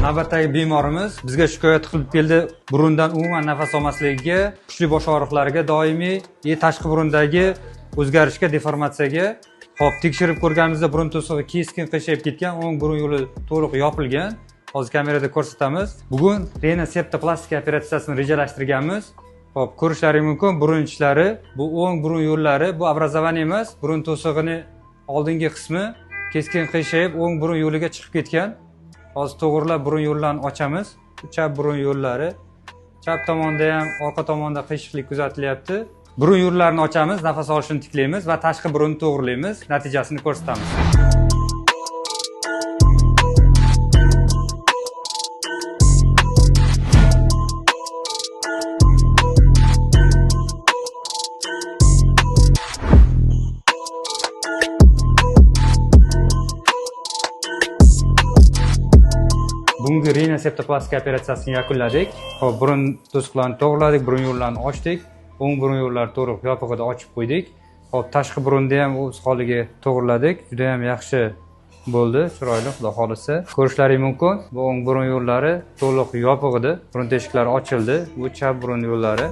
Navbatdagi bemorimiz bizga shikoyat qilib keldi. Burundan umuman nafas olmasligiga, kuchli bosh og'riqlariga, doimiy tashqi burundagi o'zgarishga, deformatsiyaga. Xo'p, tekshirib ko'rganimizda burun to'sig'i keskin qiyshayib ketgan, o'ng burun yo'li to'liq yopilgan. Hozir kamerada ko'rsatamiz. Bugun renaseptoplastika operatsiyasini rejalashtirganmiz. Xo'p, ko'rishlaring mumkin, burun ichlari, bu o'ng burun yo'llari, bu obrazovaniya emas, burun to'sig'ining oldingi qismi keskin qiyshayib, o'ng burun yo'liga chiqib ketgan. Hozir to'g'rilab burun yo'llarini ochamiz. Chap burun yo'llari, chap tomonda ham, orqa tomonda qiyshiqlik kuzatilyapti. Burun yo'llarini ochamiz, nafas olishini tiklaymiz va tashqi burunni to'g'rilaymiz. Natijasini ko'rsatamiz. Bugungi renaseptoplastika operatsiyasini yakunladik. Hop, burun to'siqlarini to'g'riladik, burun yo'llarini ochdik. O'ng burun yo'llari to'liq yopig'ida ochib qo'ydik. Hop, tashqi burunni ham o'z holiga to'g'riladik. Juda ham yaxshi bo'ldi, chiroyli, xudo xolisa. Ko'rishlaring mumkin, bu o'ng burun yo'llari to'liq yopig'ida, burun teshiklari ochildi. Bu chap burun yo'llari.